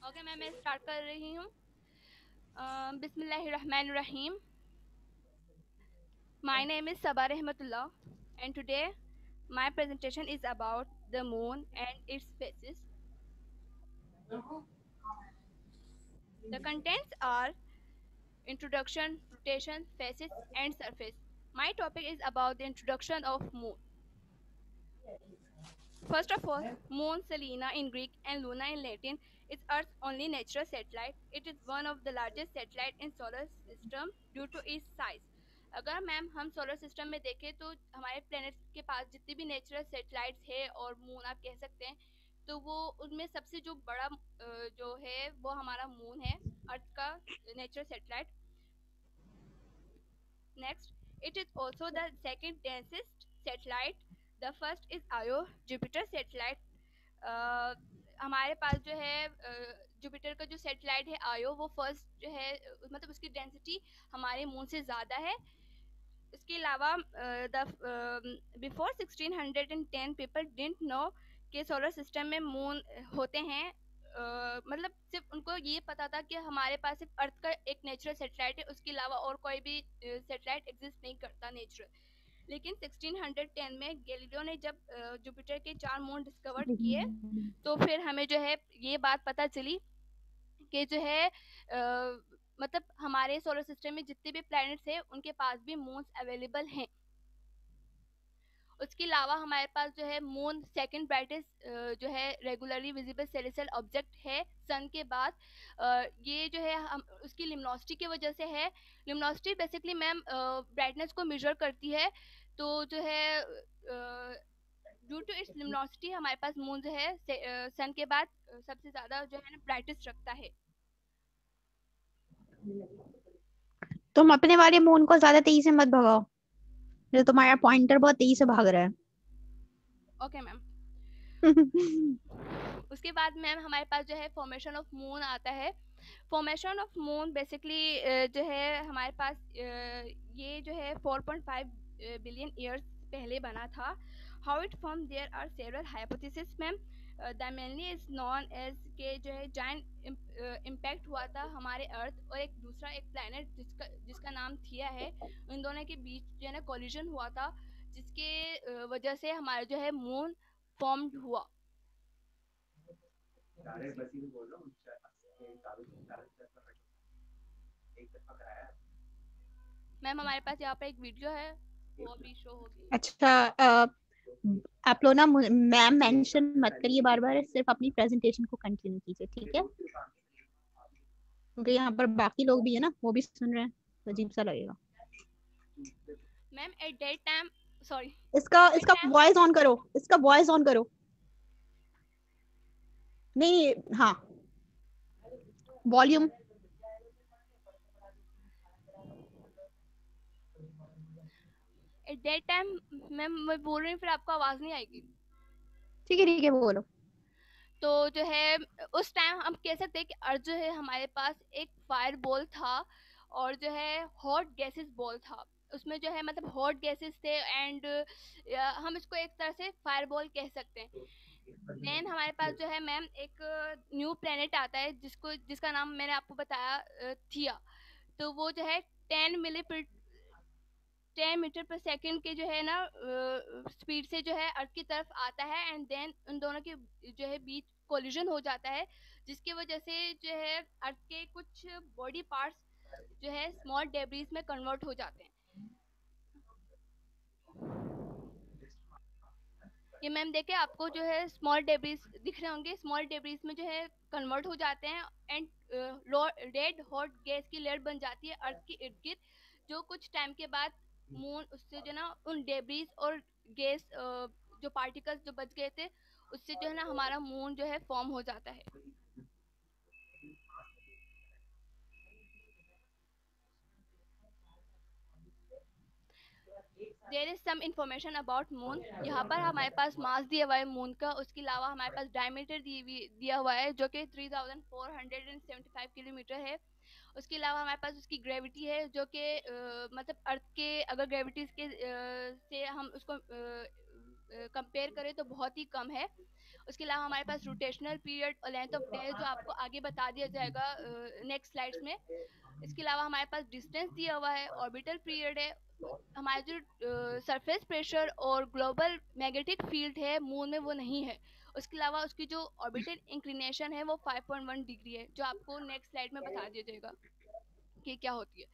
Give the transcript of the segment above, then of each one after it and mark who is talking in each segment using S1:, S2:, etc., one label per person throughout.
S1: Okay ma'am, मैं start कर रही हूँ। बिस्मिल्लाहिर्रहमानिर्रहीम। My name is Sabah Rahmatullah, and today my presentation is about the moon and its phases. The contents are introduction, rotation, phases, and surface. My topic is about the introduction of moon. First of all, Moon Selena in Greek and Luna in Latin is Earth's only natural satellite. It is one of the largest satellite in solar system due to its size. अगर ma'am हम solar system में देखें तो हमारे planet के पास जितनी भी natural satellites है और मून आप कह सकते हैं, तो वो उनमें सबसे जो बड़ा जो है वो हमारा मून है, अर्थ का natural satellite. Next, it is also the second densest satellite. The first is Io, Jupiter satellite. हमारे पास जो है जुपिटर का जो सैटेलाइट है आयो, वो फर्स्ट जो है मतलब उसकी डेंसिटी हमारे मून से ज़्यादा है. इसके अलावा बिफोर 1610 पीपल डिडंट नो कि सोलर सिस्टम में मून होते हैं. मतलब सिर्फ उनको ये पता था कि हमारे पास सिर्फ अर्थ का एक नेचुरल सैटेलाइट है, उसके अलावा और कोई भी सैटेलाइट एग्जिस्ट नहीं करता नेचुरल. लेकिन 1610 में गैलीलियो ने जब जुपिटर के 4 मून डिस्कवर किए, तो फिर हमें जो है ये बात पता चली कि जो है मतलब हमारे सोलर सिस्टम में जितने भी प्लैनेट्स हैं उनके पास भी मून्स अवेलेबल हैं. उसके अलावा हमारे पास जो है मून सेकंड ब्राइटेस्ट जो है रेगुलरली विजिबल सेलेस्टियल ऑब्जेक्ट है सन के बाद. ये जो है हम उसकी लिमिनोसिटी की वजह से है. लिमिनोसिटी बेसिकली मैम ब्राइटनेस को मेजर करती है. तो जो है ड्यू टू इट्स लिमिनोसिटी हमारे पास मून जो है सन के बाद सबसे ज़्यादा जो है ना ब्राइटेस्ट रखता है.
S2: तुम अपने वाले मून को ज्यादा तेजी से मत भगाओ, जो तुम्हारा पॉइंटर बहुत तेजी से भाग रहा है.
S1: Okay ma'am. उसके बाद मैम हमारे पास जो है फॉर्मेशन ऑफ मून आता है. फॉर्मेशन ऑफ मून बेसिकली जो है हमारे पास ये जो है 4.5 बिलियन ईयर्स पहले बना था. How it form, there are several hypothesis ma'am. The mainly is non age के जो है जाइंट इम्पैक्ट हुआ था हमारे अर्थ और एक दूसरा एक प्लैनेट जिसका नाम थिया है. इन दोनों के बीच जो है ना कोलिजन हुआ था, जिसके वजह से हमारा जो है मून फॉर्म्ड हुआ. मैम हमारे पास यहाँ पर एक वीडियो है, वो अभी शो होगी.
S2: अच्छा, आप लोग ना मैम मेंशन मत करिए बार बार, सिर्फ अपनी प्रेजेंटेशन को कंटिन्यू कीजिए, ठीक है? क्योंकि यहाँ पर बाकी लोग भी है ना, वो भी सुन रहे हैं, तो अजीब सा लगेगा.
S1: Ma'am at that time, sorry,
S2: इसका
S1: दैट
S2: इसका
S1: टाइम.
S2: वॉइस ऑन करो, इसका वॉइस ऑन करो. नहीं, हाँ, volume.
S1: At that time ma'am मैं बोल रही हूँ, फिर आपको आवाज़ नहीं आएगी.
S2: ठीक है, बोलो.
S1: तो जो है उस टाइम हम कह सकते हैं कि अर्थ जो है हमारे पास एक फायर बॉल था और जो है हॉट गैसेस बॉल था. उसमें जो है मतलब हॉट गैसेस थे एंड हम इसको एक तरह से फायर बॉल कह सकते हैं. देन हमारे पास जो है मैम एक न्यू प्लेनेट आता है जिसका नाम मैंने आपको बताया थिया. तो वो जो है 10 मीटर पर सेकंड के जो है ना स्पीड से जो है अर्थ की तरफ आता है एंड देन उन दोनों के जो है बीच कोलिजन हो जाता है, जिसकी वजह से जो है अर्थ के कुछ बॉडी पार्ट्स जो है स्मॉल डेब्रीज में कन्वर्ट हो जाते हैं. ये मैम देखे आपको जो है स्मॉल डेब्रीज दिख रहे होंगे. स्मॉल डेब्रीज में जो है कन्वर्ट हो जाते हैं एंड रेड हॉट गैस की लेयर बन जाती है अर्थ के इर्द गिर्द, जो कुछ टाइम के बाद मून उससे जो ना उन डेब्रीज और गैस जो पार्टिकल्स जो बच गए थे उससे जो है ना हमारा मून जो है फॉर्म हो जाता है. There is some information about moon. यहाँ पर हमारे पास मास दिया हुआ है मून का. उसके अलावा हमारे पास डायमीटर दिया हुआ है जो कि 3475 किलोमीटर है. उसके अलावा हमारे पास उसकी ग्रेविटी है जो कि मतलब अर्थ के अगर ग्रेविटी के से हम उसको कंपेयर करें तो बहुत ही कम है। उसके अलावा हमारे पास रोटेशनल पीरियड और लेंथ ऑफ डे जो आपको आगे बता दिया जाएगा नेक्स्ट स्लाइड्स में। इसके अलावा हमारे पास डिस्टेंस दिया हुआ है, ऑर्बिटल पीरियड है, हमारा जो सरफेस प्रेशर और ग्लोबल मैग्नेटिक फील्ड है मून में वो नहीं है। उसके अलावा उसकी जो ऑर्बिटल इंक्लिनेशन है वो 5.1 डिग्री है, जो आपको नेक्स्ट स्लाइड में बता दिया जाएगा कि क्या होती है।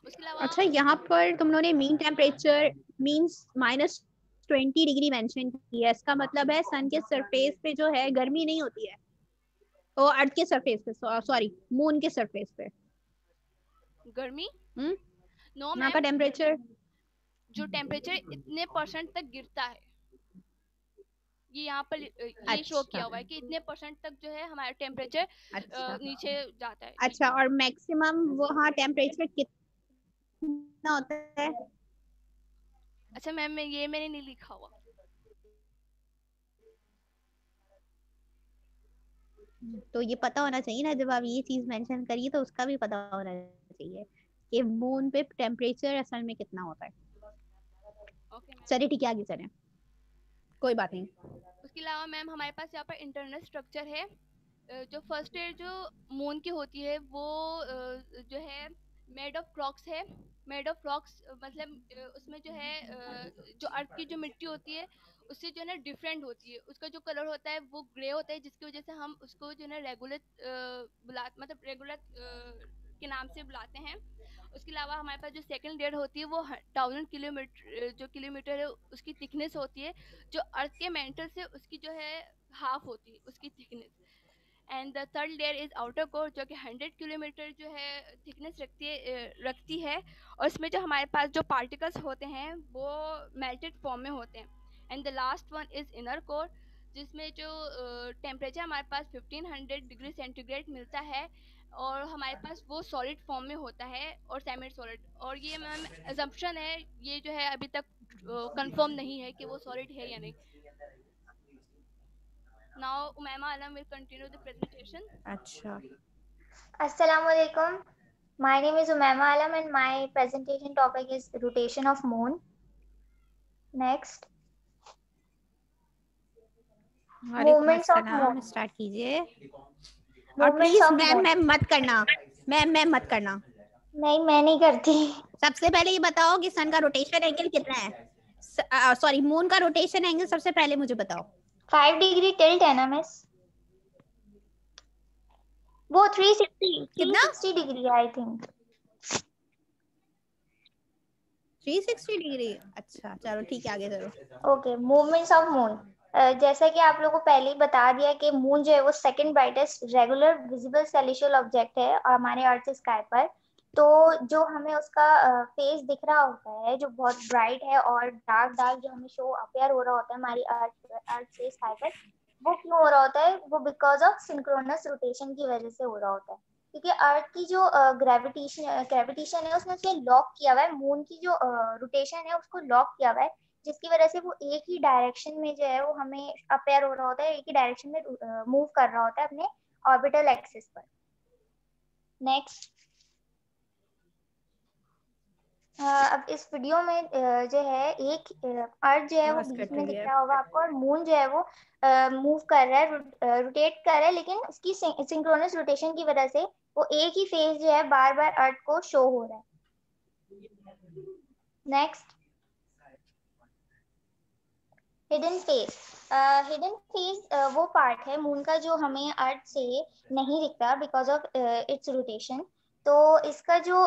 S1: उसके अलावा
S2: अच्छा, यहाँ पर तुम लोगों ने mean temperature means -20 degree mention किया है। इसका मतलब है सन के सरफेस पे जो है गर्मी नहीं होती है, वो अर्थ के सरफेस पे, सॉरी मून के सरफेस पे
S1: गर्मी नो
S2: यहाँ का
S1: मैम,
S2: टेम्परेचर
S1: जो टेम्परेचर इतने परसेंट तक गिरता है, ये यहाँ पर ये शो
S2: अच्छा
S1: किया हुआ है कि इतने परसेंट तक जो है हमारा टेम्परेचर
S2: अच्छा
S1: नीचे जाता है जी।
S2: अच्छा, और मैक्सिमम वहाँ टेम्परेचर कितना होता है?
S1: अच्छा मैम, मैंने नहीं लिखा हुआ।
S2: तो ये पता होना चाहिए ना, जब आप ये चीज मेंशन करिए तो उसका भी पता होना चाहिए कि मून पे टेम्परेचर असल में कितना होता है।
S1: Okay ma'am.
S2: चलिए ठीक है, आगे चलें, कोई बात नहीं।
S1: उसके अलावा मैम हमारे पास यहाँ पर इंटरनल स्ट्रक्चर है। जो फर्स्ट ईयर जो मून की होती है वो जो है मेड ऑफ रॉक्स है। मेड ऑफ रॉक्स मतलब उसमें जो है जो अर्थ की जो मिट्टी होती है उससे जो है ना डिफरेंट होती है। उसका जो कलर होता है वो ग्रे होता है, जिसकी वजह से हम उसको जो है ना रेगुलर के नाम से बुलाते हैं। उसके अलावा हमारे पास जो सेकंड लेयर होती है वो 1000 किलोमीटर है उसकी थिकनेस होती है, जो अर्थ के मेंटल से उसकी जो है हाफ होती है उसकी thickness. And the third layer is outer core, जो कि 100 किलोमीटर जो है थिकनेस रखती है। और इसमें जो हमारे पास जो पार्टिकल्स होते हैं वो मेल्टेड फॉर्म में होते हैं। And the last one is inner core, जिसमें जो टेम्परेचर हमारे पास 1500 डिग्री सेंटीग्रेड मिलता है, और हमारे पास वो सॉलिड फॉर्म में होता है और सेमी सॉलिड। और ये मैम अजम्पशन है, ये जो है अभी तक कंफर्म नहीं है कि वो सॉलिड है या नहीं। Now Umaima Alam will continue the presentation.
S2: अच्छा,
S3: Assalamualaikum. My name is Umaima Alam and my presentation topic is rotation of moon. Next. Movements of moon.
S2: Start कीजिए। और
S3: Movements
S2: please
S3: of moon.
S2: Ma'am मत करना, ma'am मत करना।
S3: नहीं, मैं नहीं करती।
S2: सबसे पहले ये बताओ कि सन का रोटेशन एंगल कितना है? सॉरी, मून का रोटेशन एंगल सबसे पहले मुझे बताओ।
S3: 5 डिग्री टिल्ट है ना मिस? वो 360 डिग्री आई थिंक।
S2: 360 डिग्री? अच्छा चलो ठीक है, आगे चलो।
S3: Okay, movements of moon. जैसा कि आप लोगों को पहले ही बता दिया कि मून जो है वो second brightest regular visible celestial object है हमारे अर्थ स्काई पर। तो जो हमें उसका फेस दिख रहा होता है जो बहुत ब्राइट है, और डार्क डार्क जो हमें शो अपेयर हो रहा होता है हमारी अर्थ से स्काई पर, वो क्यों हो रहा होता है? वो बिकॉज ऑफ सिंक्रोनस रोटेशन की वजह से हो रहा होता है। क्योंकि अर्थ की जो ग्रेविटेशन है उसने उसे लॉक किया हुआ है, मून की जो रोटेशन है उसको लॉक किया हुआ है, जिसकी वजह से वो एक ही डायरेक्शन में जो है वो हमें अपेयर हो रहा होता है, एक ही डायरेक्शन में मूव कर रहा होता है अपने ऑर्बिटल एक्सिस पर। नेक्स्ट। अब इस वीडियो में जो है एक अर्थ जो है वो बीच में दिख रहा होगा आपको, और मून जो है वो मूव कर रहा है, रोटेट कर रहा है, लेकिन उसकी सिंक्रोनस रोटेशन की वजह से वो एक ही फेज जो है बार बार अर्थ को शो हो रहा है। Next. Hidden face. Hidden face वो पार्ट है मून का जो हमें अर्थ से नहीं दिखता बिकॉज ऑफ इट्स रोटेशन। तो इसका जो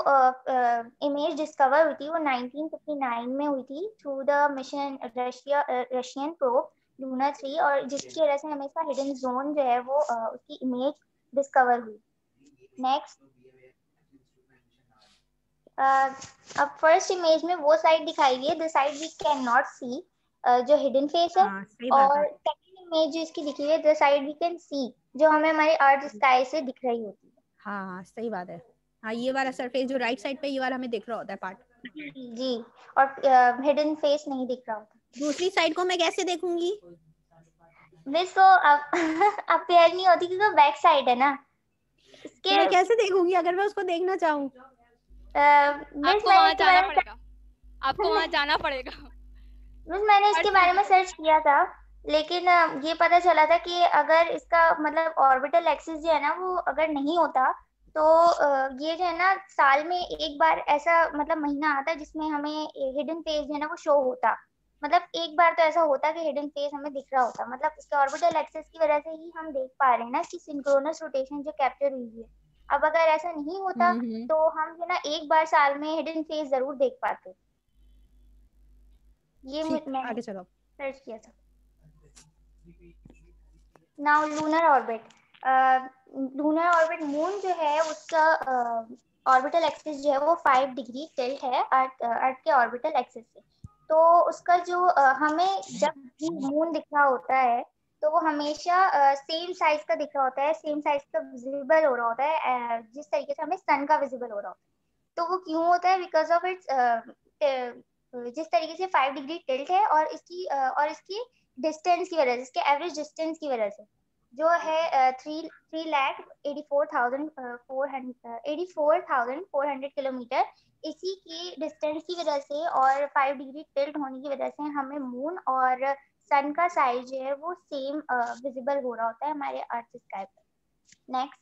S3: इमेज डिस्कवर हुई थी वो 1959 में हुई थी through the mission Russian probe Luna 3, और जिसकी वजह से हमें इसका हिडन जोन जो है वो उसकी इमेज डिस्कवर हुई। नेक्स्ट। अब फर्स्ट इमेज में वो साइड दिखाई गई है the side we can not see, जो हिडन फेस है। और सेकंड इमेज जो इसकी दिखी है the side we can see, जो हमें हमारे अर्थ स्काई से दिख रही होती है।
S2: हाँ सही बात है। हाँ, ये वाला सरफेस जो राइट साइड पे ये वाला हमें दिख रहा होता है पार्ट
S3: जी, और हिडन फेस नहीं दिख रहा होता।
S2: दूसरी साइड को मैं कैसे देखूंगी?
S3: मिस वो अपेयर नहीं होती क्योंकि बैक साइड है ना इसके।
S2: मैं कैसे देखूंगी अगर मैं उसको देखना चाहूँ?
S3: मिस
S1: आपको वहां जाना पड़ेगा, आपको वहां जाना पड़ेगा।
S3: मैंने इसके बारे में सर्च किया था, लेकिन ये पता चला था कि अगर इसका मतलब ऑर्बिटल एक्सिस जो है ना वो अगर नहीं होता तो ये जो है ना साल में एक बार ऐसा मतलब महीना आता है जिसमें हमें हिडन फेज जो है ना वो शो होता। मतलब एक बार तो ऐसा होता कि हिडन फेज हमें दिख रहा होता, मतलब इसके ऑर्बिटल एक्सिस की वजह से ही हम देख पा रहे हैं ना कि सिंक्रोनस रोटेशन जो कैप्चर हुई है। अब अगर ऐसा नहीं होता तो हम जो ना एक बार साल में हिडन फेज जरूर देख पाते। ये मैंने
S2: आगे चलो।
S3: सर्च किया था। Now lunar orbit. Lunar orbit moon जो है उसका ऑर्बिटल एक्सिस जो है वो 5 डिग्री टिल्ट है अर्थ के ऑर्बिटल एक्सिस से। तो उसका जो हमें जब भी मून दिख रहा होता है तो वो हमेशा सेम साइज का दिख रहा होता है, सेम साइज का विजिबल हो रहा होता है जिस तरीके से हमें सन का विजिबल हो रहा होता है। तो वो क्यों होता है? बिकॉज ऑफ इट्स जिस तरीके से 5 डिग्री टिल्ट है और इसकी डिस्टेंस की वजह से, इसके एवरेज डिस्टेंस की वजह से जो है 3,84,400 किलोमीटर, इसी की डिस्टेंस की वजह से और 5 डिग्री टिल्ट होने की वजह से हमें मून और सन का साइज जो है वो सेम विजिबल हो रहा होता है हमारे अर्थ स्काई पर। नेक्स्ट,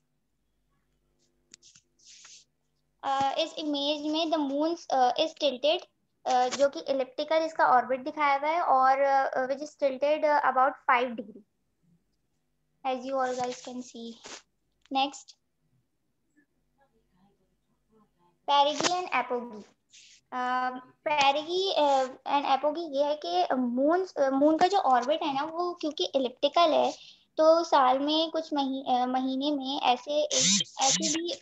S3: इस इमेज में द मून इज टिल्टेड, जो कि इलिप्टिकल इसका ऑर्बिट दिखाया हुआ है और which is tilted about 5 degree as you all guys can see. Next, perigee and apogee. Perigee and apogee ये है कि मून का जो ऑर्बिट है ना वो क्योंकि इलिप्टिकल है तो साल में कुछ महीने में ऐसे भी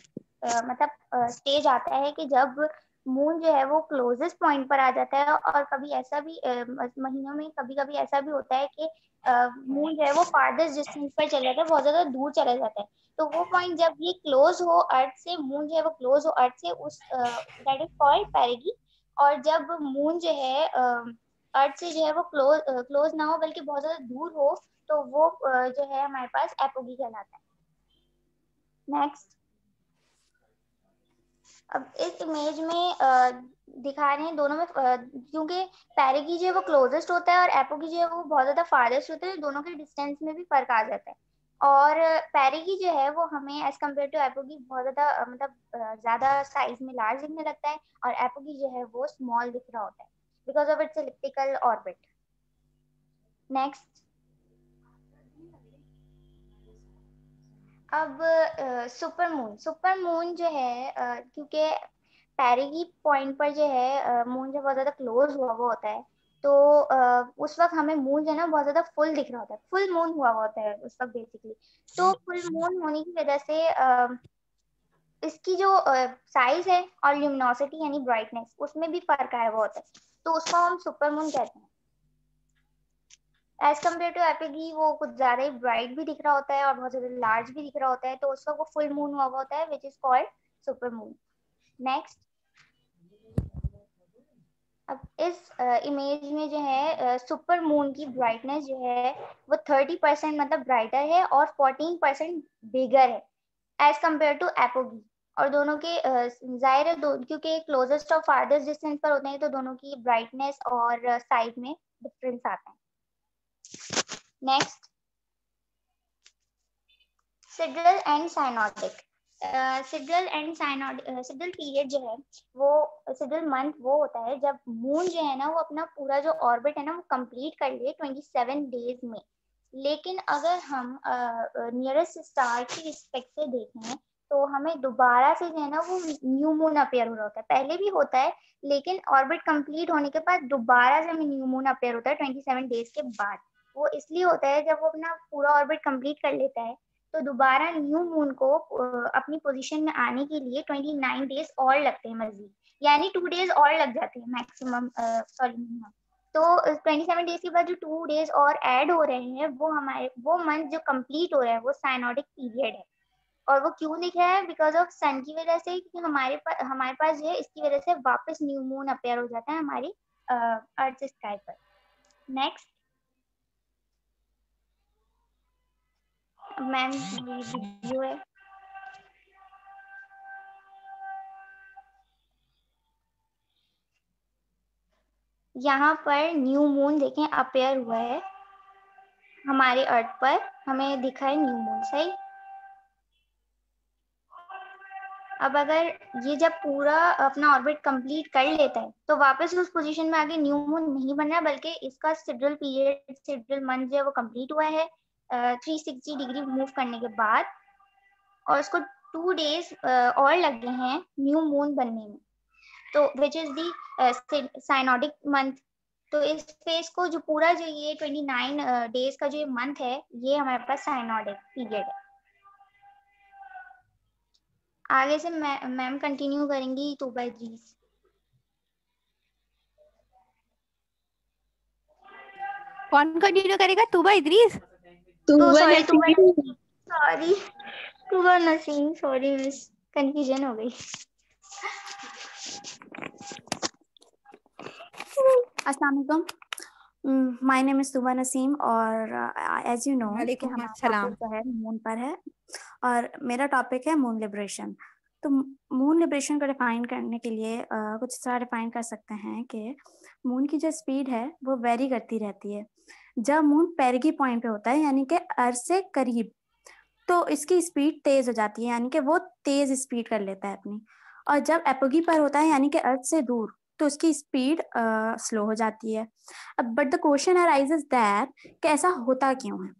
S3: मतलब स्टेज आता है कि जब मून जो है वो क्लोजेस्ट पॉइंट पर आ जाता है, और कभी ऐसा भी महीनों में कभी कभी ऐसा भी होता है कि मून जो है वो फारदेस्ट डिस्टेंस पर चला जाता है, बहुत ज्यादा दूर चला जाता है। तो वो पॉइंट जब ये क्लोज हो अर्थ से, मून जो है वो क्लोज हो अर्थ से, उस दैट इज कॉल्ड पेरिगी। और जब मून जो है अर्थ से जो है वो क्लोज ना हो बल्कि बहुत ज्यादा दूर हो तो वो जो है हमारे पास एपोगी कहलाता है। नेक्स्ट, अब इस इमेज में दिखा रहे हैं दोनों में क्योंकि पेरिगी जो है वो क्लोजेस्ट होता है और एपोगी जो है वो बहुत ज्यादा फारेस्ट होता है, दोनों के डिस्टेंस में भी फर्क आ जाता है। और पेरिगी जो है वो हमें एज कम्पेयर टू एपोगी बहुत ज्यादा मतलब ज्यादा साइज में लार्ज दिखने लगता है, और एपोगी जो है वो स्मॉल दिख रहा होता है because of its elliptical orbit. Next, अब सुपर मून जो है क्योंकि पेरिगी पॉइंट पर जो है मून जब बहुत ज्यादा क्लोज हुआ हुआ होता है तो उस वक्त हमें मून जो है ना बहुत ज्यादा फुल दिख रहा होता है, फुल मून हुआ हुआ होता है उस वक्त बेसिकली। तो फुल मून होने की वजह से इसकी जो साइज है और ल्यूमिनोसिटी यानी ब्राइटनेस उसमें भी फर्क आया हुआ होता है, तो उसको हम सुपर मून कहते हैं। एज कम्पेयर टू एपिगी वो कुछ ज्यादा ही ब्राइट भी दिख रहा होता है और बहुत ज्यादा लार्ज भी दिख रहा होता है, तो उस वक्त वो फुल मून हुआ हुआ होता है which is called super moon. Next, अब इस इमेज में जो है सुपर मून की ब्राइटनेस जो है वो 30% मतलब ब्राइटर है और 14% बिगर है एज कम्पेयर टू एपोगी। और दोनों के जाहिर है क्योंकि क्लोजेस्ट और फारदेस्ट डिस्टेंस पर होते हैं तो दोनों की ब्राइटनेस और साइज में डिफरेंस आता है। Next, sidereal and synodic. Sidereal period जो है वो, सिड्रल मंथ वो होता है जब मून जो है ना वो अपना पूरा जो ऑर्बिट है ना वो कंप्लीट कर ले 27 डेज में। लेकिन अगर हम नियरेस्ट स्टार की रिस्पेक्ट से देखें तो हमें दोबारा से जो है ना वो न्यू मून अपेयर हो रहा होता है, पहले भी होता है लेकिन ऑर्बिट कंप्लीट होने के बाद दोबारा से हमें न्यू मून अपेयर होता है 27 डेज के बाद। वो इसलिए होता है जब वो अपना पूरा ऑर्बिट कंप्लीट कर लेता है तो दोबारा न्यू मून को अपनी पोजीशन में आने के लिए 29 डेज और लगते हैं मजीद, यानी 2 डेज और लग जाते हैं मैक्सिमम, सॉरी। तो 27 डेज के बाद जो 2 डेज और ऐड हो रहे हैं वो मंथ जो कंप्लीट हो रहा है वो साइनोटिक पीरियड है। और वो क्यों लिखा है? बिकॉज ऑफ सन की वजह से, क्योंकि हमारे पास जो है इसकी वजह से वापस न्यू मून अपेयर हो जाता है हमारी अर्थ स्काई पर। नेक्स्ट, मैम वीडियो है। यहाँ पर न्यू मून देखें अपेयर हुआ है हमारे अर्थ पर, हमें दिखा है न्यू मून, सही। अब अगर ये जब पूरा अपना ऑर्बिट कंप्लीट कर लेता है तो वापस उस पोजीशन में आगे न्यू मून नहीं बन रहा, बल्कि इसका सिड्रल पीरियड, सिड्रल मंथ जो है वो कंप्लीट हुआ है 360 डिग्री मूव करने के बाद, और उसको 2 डेज और लगे हैं न्यू मून बनने में, तो विच इज दी साइनोडिक मंथ। तो इस फेज को जो पूरा जो ये 29 डेज का जो ये मंथ है, ये हमारे पास साइनोडिक पीरियड है। आगे से मैम कंटिन्यू करेंगी तूबा इद्रीस।
S2: कौन कंटिन्यू करेगा? Tuba Idris?
S3: Sorry Tuba Naseem, sorry miss, confusion हो गई।
S4: अस्सलाम वालेकुम, my name is Tuba Naseem और एज यू नो कि हमारा टॉपिक जो है मून पर है और मेरा टॉपिक है मून लिबरेशन। तो मून लिबरेशन को डिफाइन करने के लिए कुछ इस तरह डिफाइन कर सकते हैं कि मून की जो स्पीड है वो वेरी करती रहती है। जब मून पेरिगी पॉइंट पे होता है यानी कि अर्थ से करीब, तो इसकी स्पीड तेज हो जाती है, यानी कि वो तेज स्पीड कर लेता है अपनी। और जब एपोगी पर होता है यानी कि अर्थ से दूर, तो उसकी स्पीड स्लो हो जाती है। अब but the question arises that कि ऐसा होता क्यों है।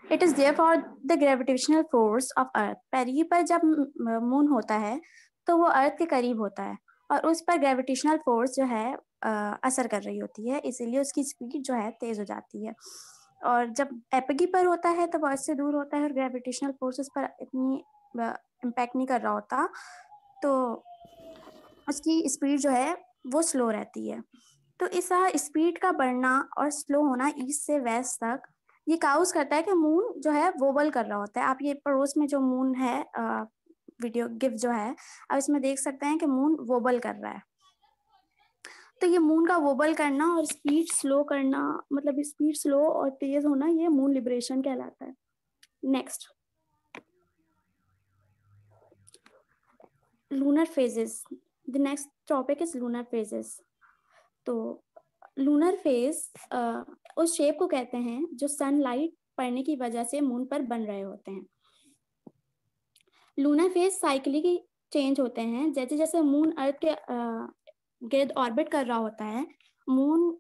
S4: It is there for the gravitational force of earth. Perigee पर जब मून होता है तो वो अर्थ के करीब होता है और उस पर ग्रेविटेशनल फोर्स जो है असर कर रही होती है, इसीलिए उसकी स्पीड जो है तेज हो जाती है। और जब एपोगी पर होता है तो वो अर्थ से दूर होता है और ग्रेविटेशनल फोर्स उस पर इतनी इम्पैक्ट नहीं कर रहा होता, तो उसकी स्पीड जो है वो स्लो रहती है। तो इस स्पीड का बढ़ना और स्लो होना ईस्ट से वेस्ट तक ये काउज करता है कि मून जो है वोबल कर रहा होता है। आप ये पड़ोस में जो मून है वीडियो गिफ्ट जो है, आप इसमें देख सकते हैं कि मून वोबल कर रहा है। तो ये मून का वोबल करना और स्पीड स्लो करना, मतलब स्पीड स्लो और तेज होना, ये मून लिबरेशन कहलाता है। Next, lunar phases. The next topic is lunar phases. तो लूनर फेज उस शेप को कहते हैं जो सनलाइट पड़ने की वजह से मून पर बन रहे होते हैं। लूनर फेज साइक्लिकली चेंज होते हैं, जैसे जैसे मून अर्थ के गिर्द ऑर्बिट कर रहा होता है, मून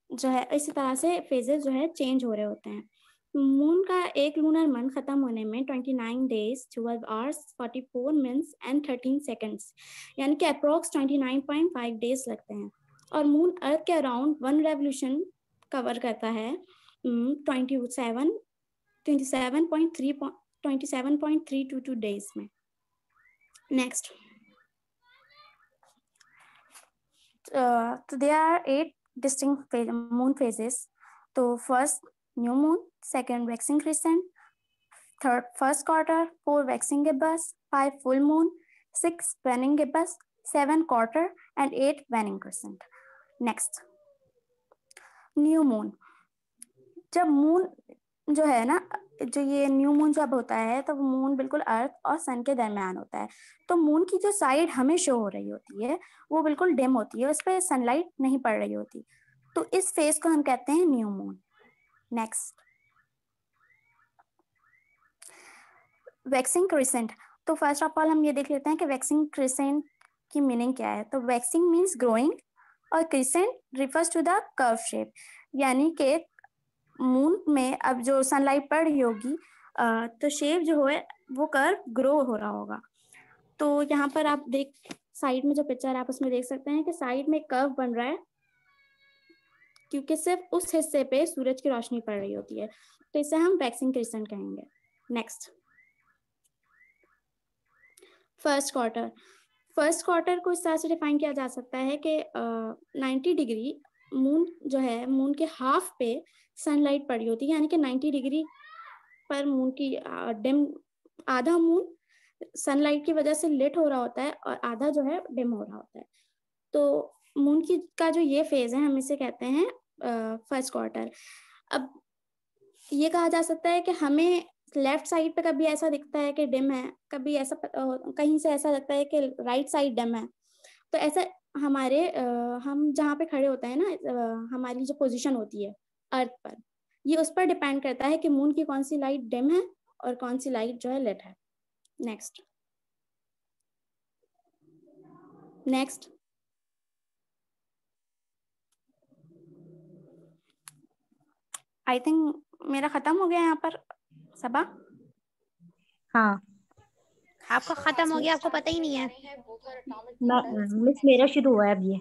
S4: जो है इसी तरह से फेजेस जो है चेंज हो रहे होते हैं। मून का एक लूनर मंथ खत्म होने में 29 days 12 hours 44 minutes and 13 seconds, यानी कि अप्रोक्स 29.5 डेज लगते हैं। और मून अर्थ के अराउंड 1 रेवोल्यूशन कवर करता है 27.322 डेज में। नेक्स्ट, तो there are 8 distinct moon phases. तो first new moon, second waxing crescent, third first quarter, 4 waxing gibbous, 5 full moon, 6 waning gibbous, 7 quarter and 8 waning crescent. Next, new moon. जब moon जो है ना, जो ये न्यू मून जब होता है तो मून बिल्कुल अर्थ और सन के दरमियान होता है, तो मून की जो साइड हमें शो हो रही होती है वो बिल्कुल डिम होती है, उस पर सनलाइट नहीं पड़ रही होती, तो इस फेज को हम कहते हैं new moon. Next, waxing crescent. तो फर्स्ट ऑफ ऑल हम ये देख लेते हैं कि वैक्सिंग क्रिसेंट की मीनिंग क्या है। तो वैक्सिंग मीन्स ग्रोइंग और crescent refers to the curve shape, यानी कि मून में अब जो सनलाइट पड़ रही होगी तो शेप जो है वो कर्व ग्रो हो रहा होगा। तो यहाँ पर आप देख, साइड में जो पिक्चर आप उसमें देख सकते हैं कि साइड में कर्व बन रहा है, क्योंकि सिर्फ उस हिस्से पे सूरज की रोशनी पड़ रही होती है, तो इसे हम वैक्सिंग क्रिसेंट कहेंगे। Next, first quarter. First quarter को इस तरह से डिफाइन किया जा सकता है कि 90 डिग्री मून जो है, मून के हाफ पे सनलाइट पड़ी होती है, यानी कि 90 डिग्री पर मून की डिम, आधा मून सनलाइट की वजह से लिट हो रहा होता है और आधा जो है डिम हो रहा होता है। तो मून की का जो ये फेज है हम इसे कहते हैं फर्स्ट क्वार्टर। अब ये कहा जा सकता है कि हमें लेफ्ट साइड पे कभी ऐसा दिखता है कि डिम है, कभी ऐसा कहीं से ऐसा लगता है कि राइट साइड डिम है, तो ऐसा हमारे हम जहाँ पे खड़े होते हैं ना, हमारी जो पोजीशन होती है अर्थ पर, ये उस पर डिपेंड करता है कि मून की कौन सी लाइट डिम है और कौन सी लाइट जो है लिट है। नेक्स्ट नेक्स्ट आई थिंक मेरा खत्म हो गया यहाँ पर सबा।
S2: हाँ आपका खत्म हो गया, आपको पता ही नहीं है। मिस मेरा शुरू हुआ है अब ये।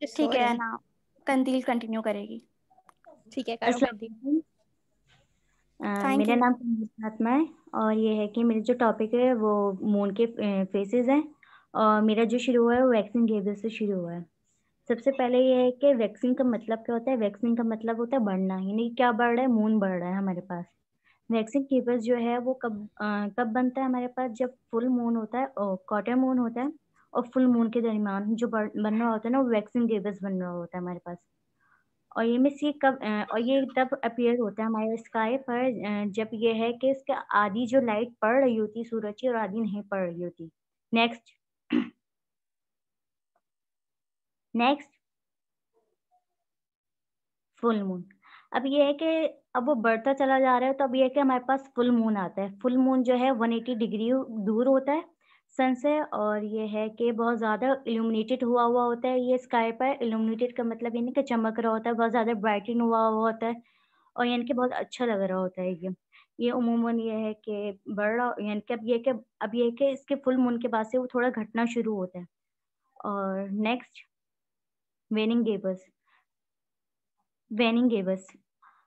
S4: ठीक है ना, कंदील कंटिन्यू करेगी।
S2: ठीक है करो कंटिन्यू। मेरा नाम आत्मा है और ये है कि मेरा जो टॉपिक है वो मून के फेसेस हैं और मेरा जो शुरू हुआ है वो वैक्सीन गेबल से शुरू हुआ है। सबसे पहले ये है कि वैक्सीन का मतलब क्या होता है। वैक्सीन का मतलब होता है बढ़ना, यानी क्या बढ़ रहा है, मून बढ़ रहा है हमारे पास। वैक्सीन गेबल्स जो है वो कब बनता है हमारे पास, जब फुल मून होता है और क्वार्टर मून होता है और फुल मून के दरमियान जो बन रहा होता है ना, वो वैक्सीन गेबल्स बन रहा होता है हमारे पास। और ये मिस ये कब और ये तब अपीयर होता है हमारे स्काई पर जब ये है कि इसके आधी जो लाइट पड़ रही होती सूरज की और आधी नहीं पड़ रही होती। Next next full moon. अब ये है कि अब वो बढ़ता चला जा रहा है, तो अब ये है कि हमारे पास फुल मून आता है। फुल मून जो है 180 डिग्री दूर होता है सन से और ये है कि बहुत ज़्यादा इल्यूमिनेटेड हुआ होता है। ये स्काई पर इल्यूमिनेटेड का मतलब ये नहीं कि चमक रहा होता है, बहुत ज़्यादा ब्राइटन हुआ होता है और यानी कि बहुत अच्छा लग रहा होता है। ये उमूमन ये है कि बढ़ रहा, यानी कि अब ये है कि इसके फुल मून के बाद से वो थोड़ा घटना शुरू होता है। और नेक्स्ट वेनिंग गेबल्स। वेनिंग गेबल्स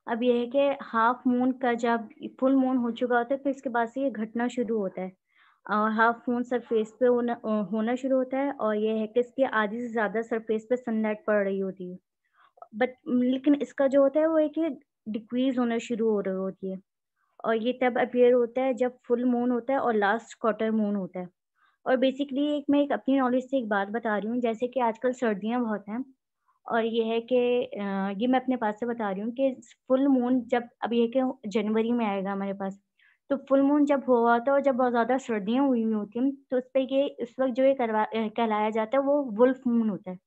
S2: अब ये है कि हाफ मून का जब फुल मून हो चुका होता है फिर इसके बाद से ये घटना शुरू होता है और हाफ मून सरफेस पे होना शुरू होता है और ये है कि इसकी आधी से ज़्यादा सरफेस पे सनलाइट पड़ रही होती है। बट लेकिन इसका जो होता है वो है कि डिक्रीज होना शुरू हो रही होती है और ये तब अपीयर होता है जब फुल मून होता है और लास्ट क्वार्टर मून होता है। और बेसिकली मैं एक अपनी नॉलेज से एक बात बता रही हूँ, जैसे कि आजकल सर्दियाँ बहुत हैं और ये है कि ये मैं अपने पास से बता रही हूँ कि फुल मून जब अब ये कि जनवरी में आएगा हमारे पास, तो फुल मून जब हुआ था और जब बहुत ज़्यादा सर्दियाँ हुई होती हैं तो उस पर ये इस वक्त जो ये कहलाया जाता है वो वुल्फ मून होता है।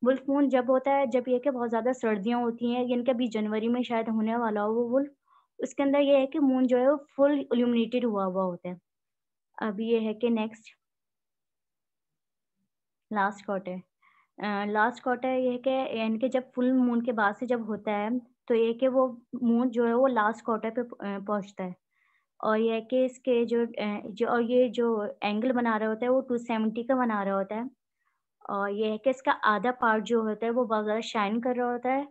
S2: वुल्फ मून जब होता है जब ये कि बहुत ज़्यादा सर्दियाँ होती हैं, यानी कि अभी जनवरी में शायद होने वाला हो वो वुल्फ। उसके अंदर ये है कि मून जो है वो फुल इल्यूमिनेटेड हुआ होता है। अब ये है कि नेक्स्ट लास्ट क्वार्टर ये है कि यानी कि जब फुल मून के बाद से जब होता है तो ये कि वो मून जो है वो लास्ट क्वार्टर पे पहुंचता है और ये है कि इसके और ये जो एंगल बना रहा होता है वो 270 का बना रहा होता है और ये है कि इसका आधा पार्ट जो होता है वो बहुत ज़्यादा शाइन कर रहा होता है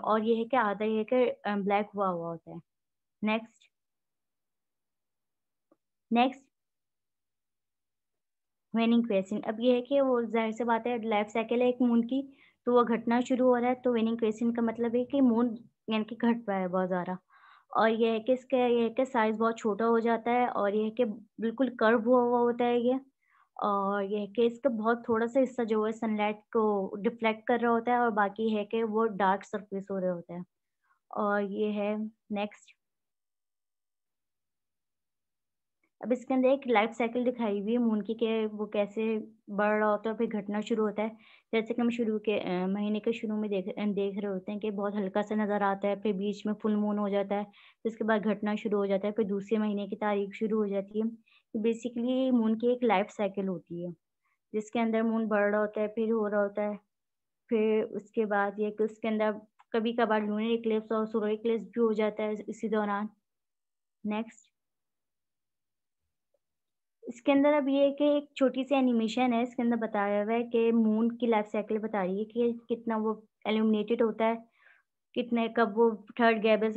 S2: और ये है कि आधा ये है कि ब्लैक हुआ होता है। Next वेनिंग question. अब ये है कि वो जाहिर सी बात है लाइफ साइकिल है एक मून की, तो वो घटना शुरू हो रहा है, तो वेनिंग क्वेश्चन का मतलब है कि मून यानी कि घट रहा है बहुत ज़्यादा और ये है कि इसका ये है कि साइज़ बहुत छोटा हो जाता है और ये है कि बिल्कुल कर्व हुआ होता है ये और ये है कि इसका बहुत थोड़ा सा हिस्सा जो है सनलाइट को डिफ्लेक्ट कर रहा होता है और बाकी है कि वो डार्क सरफेस हो रहा होता है। और ये है नेक्स्ट। अब इसके अंदर एक लाइफ साइकिल दिखाई हुई है मून की कि वो कैसे बढ़ रहा होता है फिर घटना शुरू होता है। जैसे कि हम शुरू के महीने के शुरू में देख रहे होते हैं कि बहुत हल्का सा नज़र आता है, फिर बीच में फुल मून हो जाता है, फिर उसके बाद घटना शुरू हो जाता है, फिर दूसरे महीने की तारीख शुरू हो जाती है। तो बेसिकली मून की एक लाइफ साइकिल होती है जिसके अंदर मून बढ़ रहा होता है फिर हो रहा होता है, फिर उसके बाद ये कि उसके अंदर कभी कभार लूनर इक्लिप्स और सोलर इक्लिप्स भी हो जाता है इसी दौरान। नेक्स्ट इसके अंदर अब ये है कि एक छोटी सी एनिमेशन है, इसके अंदर बताया हुआ है कि मून की लाइफ साइकिल बता रही है कि कितना वो एल्यूमिनेटेड होता है, कितने कब वो थर्ड गैबल्स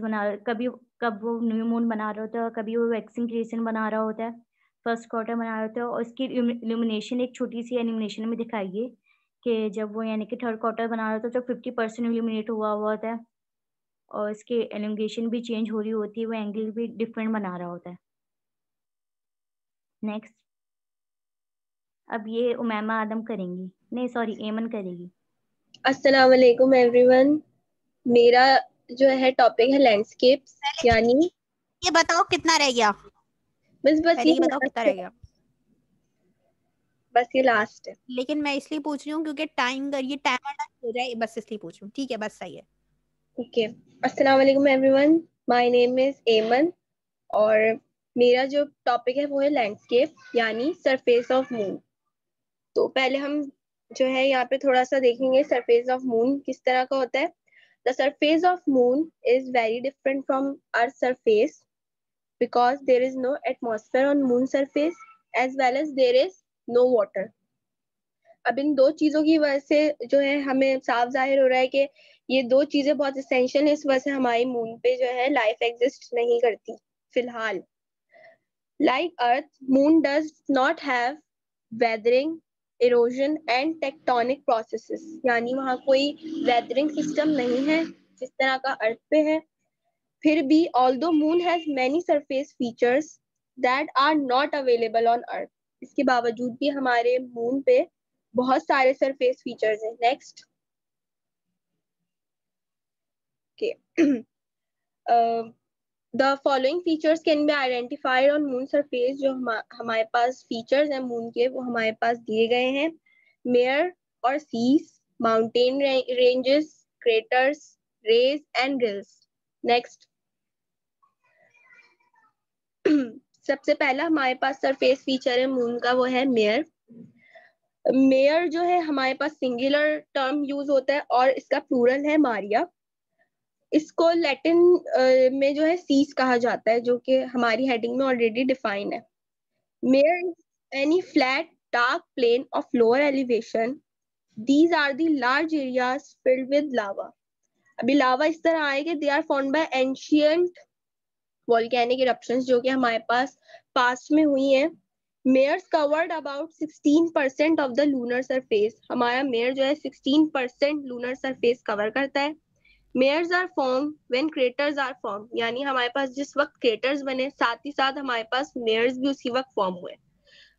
S2: कब वो न्यू मून बना रहा होता है और कभी वो वैक्सीन क्रिएशन बना रहा होता है, फर्स्ट क्वार्टर बना रहा होता है। और इसकी इल्यूमिनेशन एक छोटी सी एनिमेशन में दिखाई है कि जब वो यानी कि थर्ड क्वार्टर बना रहा होता है तो 50% इल्यूमिनेट हुआ होता है और इसकी एलिंगेशन भी चेंज हो रही होती है, वो एंगल भी डिफरेंट बना रहा होता है। नेक्स्ट अब ये उमैमा आदम करेंगी, नहीं सॉरी एमन करेगी।
S5: अस्सलाम वालेकुम एवरीवन। मेरा जो है टॉपिक है लैंडस्केप्स, यानी
S2: ये बताओ कितना रह गया,
S5: बस
S2: पहले
S5: ये
S2: ये बताओ कितना रह गया।
S5: बस ये लास्ट है।
S2: लेकिन मैं इसलिए पूछ रही हूँ क्योंकि टाइम ये टाइमर हो जाए, बस इसलिए पूछ रही हूँ। ठीक है, बस सही है।
S5: ओके, अस्सलाम वालेकुम एवरीवन, माय नेम इज एमन और मेरा जो टॉपिक है वो है लैंडस्केप यानी सरफेस ऑफ मून। तो पहले हम जो है यहाँ पे थोड़ा सा देखेंगे सरफेस ऑफ मून किस तरह का होता है। The surface of moon is very different from earth surface because there is no atmosphere on moon surface as well as there is no water. अब इन दो चीजों की वजह से जो है हमें साफ जाहिर हो रहा है कि ये दो चीजें बहुत एसेंशियल है, इस वजह से हमारी मून पे जो है लाइफ एग्जिस्ट नहीं करती फिलहाल। Like earth, moon does not have weathering, erosion and tectonic processes, यानी वहाँ कोई वेदरिंग सिस्टम नहीं है जिस तरह का अर्थ पे है। फिर भी although moon has many surface features that are not available on earth, इसके बावजूद भी हमारे मून पे बहुत सारे सरफेस फीचर्स हैं। Next, the following features can be identified on moon surface. जो हमारे पास फीचर्स हैं मून के वो हमारे पास दिए गए हैं। मेयर और seas, mountain ranges, craters, rays and rills. Next, सबसे पहला हमारे पास सरफेस फीचर है मून का, वो है मेयर। मेयर जो है हमारे पास सिंगुलर टर्म यूज होता है और इसका प्लूरल है मारिया। इसको लैटिन में जो है सीस कहा जाता है, जो कि हमारी हेडिंग में ऑलरेडी डिफाइन है। Mare is any flat dark plain of lower elevation, these are the large areas filled with lava. अभी लावा इस तरह आए कि they are found by ancient volcanic eruptions जो कि हमारे पास पास्ट में हुई हैं। Mares covered about 16% of the lunar surface. हमारा मेयर जो है 16% लूनर सरफेस कवर करता है। Mares are form when craters are form, यानी हमारे पास जिस वक्त क्रेटर्स बने साथ ही साथ हमारे पास मेयर्स भी उसी वक्त फॉर्म हुए।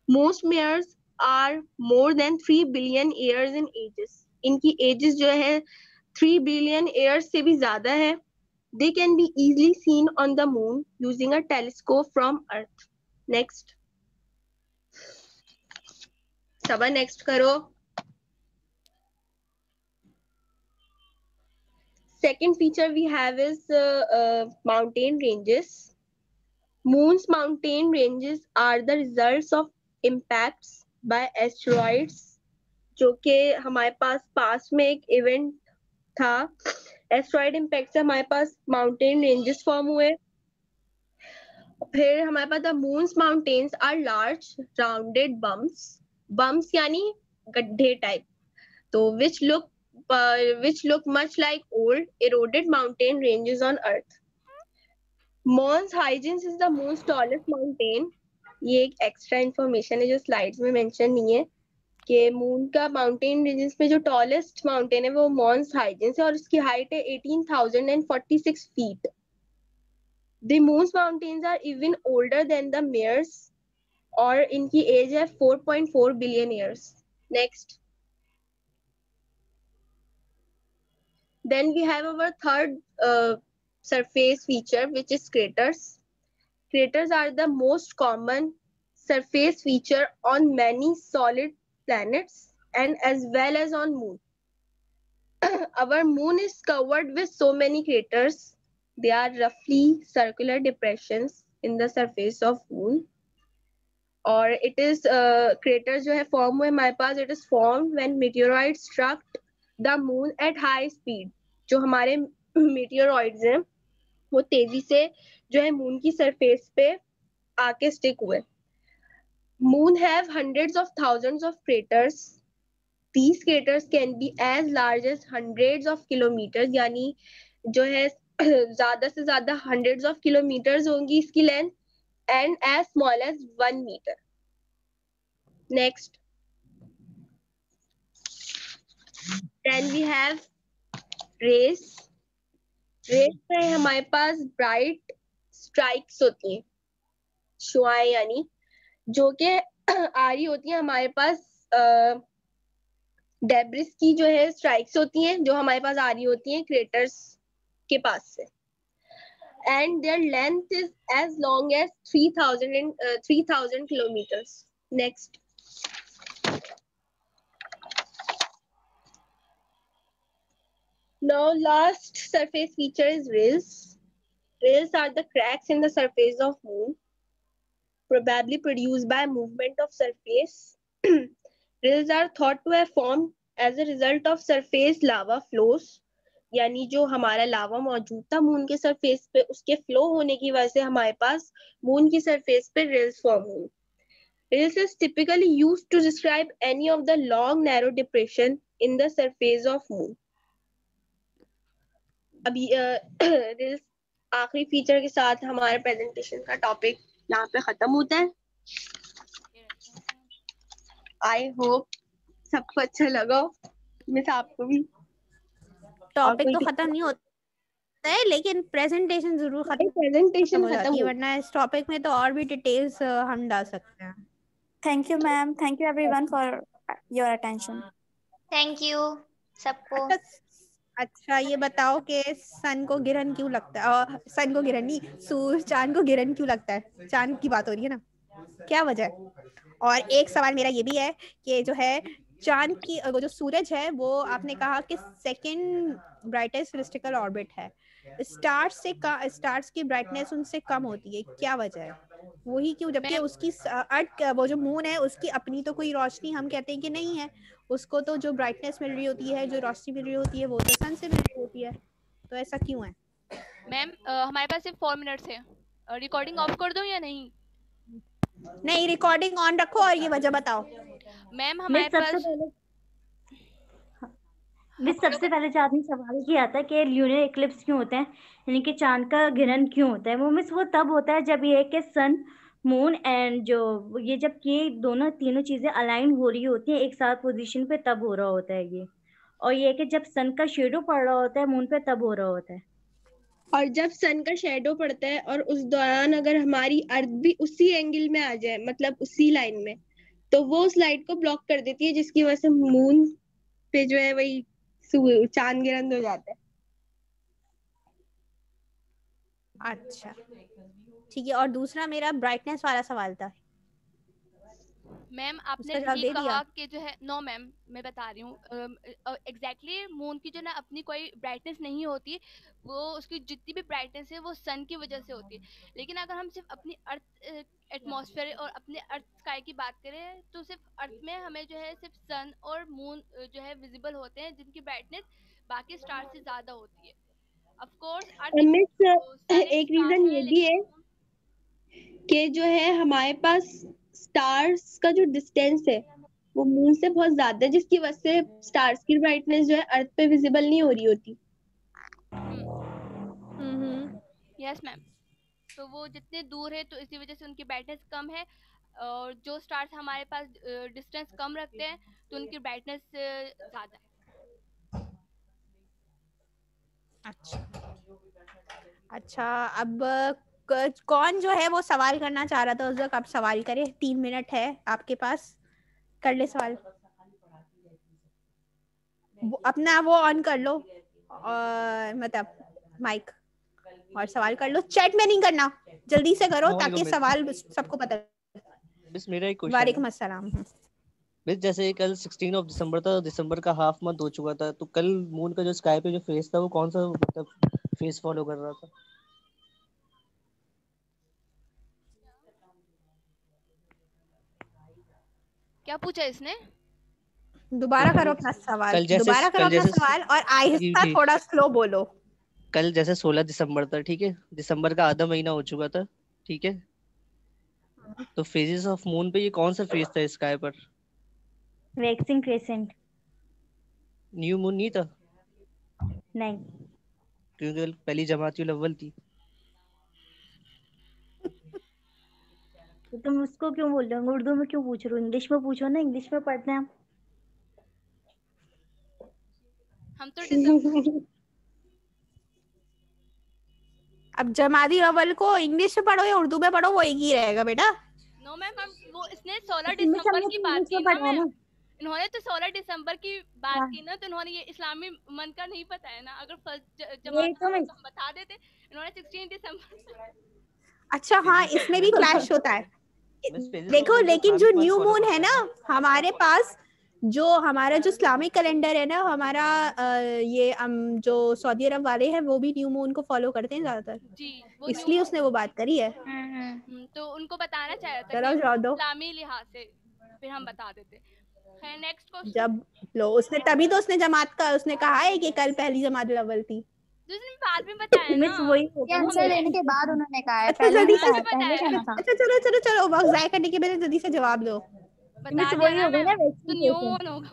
S5: Most mares are more than 3 billion years in ages. इनकी एजेस जो है 3 बिलियन ईयर्स से भी ज्यादा है। They can be easily seen on the moon using a telescope from Earth. Next. Saba next करो। Second feature we have is mountain ranges. Moon's mountain ranges are the results of impacts by asteroids, जो कि हमारे पास में एक event था। Asteroid impact से हमारे पास mountain ranges form हुए। फिर हमारे पास the moon's mountains are large rounded bumps यानी गड्ढे टाइप, तो which look much like old eroded mountain ranges on earth. Mons Hyginus is the moon's tallest mountain. ये एक एक्स्ट्रा इंफॉर्मेशन है जो स्लाइड्स में मेंशन नहीं है कि मून का माउंटेन रेंजेस में जो टॉलेस्ट माउंटेन है वो मॉन्स हाइजिन्स है और उसकी हाइट है 18,046 feet. The moon's mountains are even older than the Mears और इनकी एज है 4.4 billion years. Next, then we have our third surface feature which is craters. Craters are the most common surface feature on many solid planets and as well as on moon. Our moon is covered with so many craters. They are roughly circular depressions in the surface of moon. और it is craters जो है form हुए हमारे पास, it is formed when meteorites struck the moon at high speed. जो हमारे meteoroids हैं वो तेजी से जो है मून की सरफेस पे आके स्टिक हुए। Moon have hundreds of thousands of craters. These craters can be as large as hundreds of kilometers, यानी जो है ज्यादा से ज्यादा hundreds of kilometers होंगी इसकी length, and as small as 1 meter. Next, then we have rays. Rays में हमारे पास ब्राइट स्ट्राइक्स होती हैं, शुआएं यानी जो कि आ रही होती हैं हमारे पास डेब्रिस की जो है स्ट्राइक्स होती हैं जो हमारे पास आ रही होती हैं क्रेटर्स के पास से, and their length is as long as 3000 kilometres. Next, Now, last surface feature is rills. Rills are the cracks in the surface of moon, probably produced by movement of surface. Rills are thought to have formed as a result of surface lava flows. यानी जो हमारा लावा मौजूद था moon के surface पे, उसके flow होने की वजह से हमारे पास मून की सरफेस पे रिल्स फॉर्म हुई. Rills is typically used to describe any of the long narrow depression in the surface of moon. अभी रिल्स आखिरी फीचर के साथ हमारे प्रेजेंटेशन का टॉपिक यहाँ पे खत्म होता है. आई होप सबको अच्छा लगा. मिस आपको भी.
S2: टॉपिक तो खत्म नहीं होता है लेकिन प्रेजेंटेशन जरूर खत्म हो जाती है, वरना इस टॉपिक में तो और भी डिटेल्स हम डाल सकते हैं.
S4: Thank you ma'am. Thank you everyone for your attention.
S3: Thank you सबको.
S2: अच्छा ये बताओ कि सन को गिरहन क्यों लगता है? सन को गिरहन नहीं, सूरज चांद को गिरहन क्यों लगता है? चांद की बात हो रही है ना, क्या वजह है? और एक सवाल मेरा ये भी है कि जो है चांद की वो जो सूरज है वो आपने कहा कि सेकंड ब्राइटेस्ट सिलेस्टियल ऑर्बिट है, स्टार्स की ब्राइटनेस उनसे कम होती है, क्या वजह है? वही क्यों, जबकि उसकी अर्थ वो जो मून है उसकी अपनी तो कोई रोशनी हम कहते हैं कि नहीं है, उसको तो जो ब्राइटनेस मिल रही होती है, जो रोशनी मिल रही होती है वो तो सन से मिल रही होती है, तो ऐसा क्यों है?
S1: मैम हमारे पास सिर्फ 4 मिनट्स है, रिकॉर्डिंग ऑफ कर दूं या नहीं?
S2: नहीं, रिकॉर्डिंग ऑन रखो और ये वजह बताओ.
S1: मैम हमारे पास
S6: सबसे पहले जो आपने सवाल किया था कि ल्यूनर इक्लिप्स क्यों होते हैं, यानी कि चांद का गिरहन क्यों होता है, वो तब होता है जब ये कि सन मून एंड जो ये जब ये तीनों चीजें अलाइन हो रही होती हैं एक साथ पोजीशन पे, तब हो रहा होता है ये. और ये कि जब सन का शेडो पड़ रहा होता है मून पे, तब हो रहा होता है.
S5: और जब सन का शेडो पड़ता है और उस दौरान अगर हमारी अर्थ भी उसी एंगल में आ जाए, मतलब उसी लाइन में, तो वो उस लाइट को ब्लॉक कर देती है, जिसकी वजह से मून पे जो है वही चांद गिरहन हो जाता है.
S2: अच्छा ठीक है. और दूसरा मेरा ब्राइटनेस वाला सवाल था.
S1: मैम आपने ये कहा कि जो है, नो मैम मैं बता रही हूँ एग्जैक्टली मून की जो ना अपनी कोई ब्राइटनेस नहीं होती, वो उसकी जितनी भी ब्राइटनेस है वो सन की वजह से होती है. लेकिन अगर हम सिर्फ अपनी अर्थ एटमॉस्फेयर और अपने अर्थ स्काई की बात करें तो सिर्फ अर्थ में हमें जो है सिर्फ सन और मून जो है विजिबल होते हैं, जिनकी ब्राइटनेस बाकी स्टार से ज्यादा होती है. ऑफ कोर्स
S5: एक रीजन ये भी है कि जो है हमारे पास स्टार्स का जो डिस्टेंस है वो मून से बहुत ज्यादा है, जिसकी वजह से स्टार्स की ब्राइटनेस जो है अर्थ पे विजिबल नहीं हो रही होती.
S1: Yes ma'am. तो वो जितने दूर है तो इसी वजह से उनकी ब्राइटनेस कम है, और जो स्टार्स हमारे पास डिस्टेंस कम रखते हैं तो उनकी ब्राइटनेस ज्यादा है.
S2: अच्छा अब कौन जो है वो सवाल करना चाह रहा था उस वक्त? आप सवाल करें, 3 मिनट है आपके पास, कर ले सवाल. अपना वो ऑन कर लो और मतलब माइक, और सवाल कर लो. चैट में नहीं करना, जल्दी से करो ताकि सवाल सबको पता.
S7: बस मेरा एक क्वेश्चन.
S2: वालेकुम अस्सलाम.
S7: बस जैसे कल 16 दिसंबर था, दिसंबर का हाफ मंथ हो चुका था, तो कल मून का जो स्काई पे जो फेस था वो कौन सा मतलब फेस फॉलो कर रहा था?
S1: क्या पूछा इसने?
S2: दोबारा करो अपना सवाल. दोबारा करो अपना सवाल और आहिस्ता थोड़ा स्लो बोलो.
S7: कल जैसे 16 दिसंबर था, ठीक है, दिसंबर का आधा महीना हो चुका था, ठीक है, तो फेजेस ऑफ मून पे ये कौन सा फेज था स्काई पर?
S6: Waxing crescent.
S7: न्यू मून नहीं था?
S6: नहीं,
S7: क्योंकि पहली जमाती अव्वल थी.
S6: तो तुम उसको क्यों बोल रहे हो? उर्दू में क्यों पूछ रहे हो? इंग्लिश में पूछो ना, इंग्लिश में पढ़ते हैं
S1: हम तो
S2: अब जमाती अव्वल को इंग्लिश में पढ़ो या उर्दू में पढ़ो, वो एक ही रहेगा बेटा.
S1: नो मैम हम वो इसने 16 दिसंबर की बात की ना मैम, इन्होंने तो 16 दिसंबर की बात की ना, तो इन्होंने ये इस्लामी मंथ का नहीं पता है ना. अगर फर्स्ट जमात तो बता देते. इन्होंने 16 दिसंबर.
S2: अच्छा हाँ, इसमें भी क्लैश होता है. देखो लेकिन जो न्यू मून है ना हमारे पास, जो हमारा जो इस्लामिक कैलेंडर है ना हमारा ये जो सऊदी अरब वाले हैं वो भी न्यू मून को फॉलो करते हैं ज्यादातर,
S1: जी वो
S2: इसलिए उसने वो बात करी है।
S1: तो उनको बताना चाह रहा था
S2: चलो
S1: कि
S2: जाओ दो।
S1: इस्लामी लिहाज से फिर हम बता देते। है नेक्स्ट क्वेश्चन।
S2: जब लो उसने तभी तो उसने जमात का उसने कहा है कि कल पहली जमात अव्वल थी।
S1: जिसने बाद में बताया ना
S6: मिस वही होगा ना
S3: आंसर लेने के बाद उन्होंने कहा है,
S2: अच्छा
S3: पहले
S2: जल्दी
S3: नहीं
S2: से
S3: कहा, पहले
S1: बताया।
S3: कहना था।
S2: अच्छा चलो चलो चलो वक्त जाया करने के पहले जल्दी से जवाब दो।
S1: बता
S6: मिस
S1: दिया
S6: वही
S1: ना
S6: हो गई
S1: मैम,
S6: ना
S1: तो न्यू
S6: वैक्सीनेशन।
S1: मून होगा।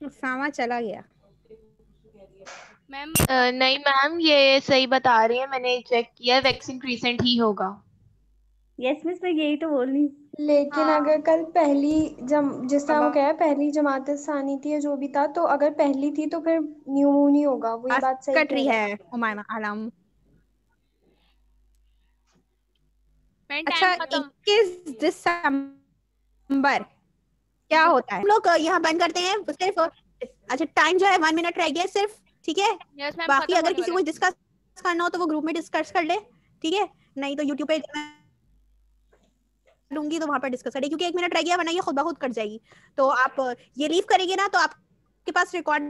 S2: सामा चला गया।
S1: मैम
S8: नहीं मैम, ये सही बता रही है, मैंने चेक किया, वैक्सीन रिसेंट ही होगा।
S6: यस मिस मैं यही तो बोल रही।
S5: लेकिन
S3: हाँ।
S5: अगर कल जैसे हम कहे पहली जमात सानी थी या जो भी था, तो अगर पहली थी तो फिर न्यू मून ही होगा। वो ये बात सही
S2: कट
S5: कह
S2: रही
S5: रहे हैं।
S2: है उमामा आलम।
S1: मैम
S2: अच्छा
S1: टाइम खत्म।
S2: 21 दिसंबर क्या होता है? हम लोग यहाँ बंद करते हैं सिर्फ। अच्छा टाइम जो है 1 मिनट रह गया सिर्फ, ठीक है।
S1: यस मैम
S2: बाकी
S1: खत्म
S2: अगर
S1: होने
S2: किसी
S1: वाला
S2: को डिस्कस करना हो तो वो ग्रुप में डिस्कस कर ले, ठीक है। नहीं तो यूट्यूब पे लूंगी तो वहां पर डिस्कस करें, क्योंकि 1 मिनट रह गया वरना ये खुद ब खुद कट जाएगी। तो आप ये लीव करेंगे ना तो आपके पास रिकॉर्ड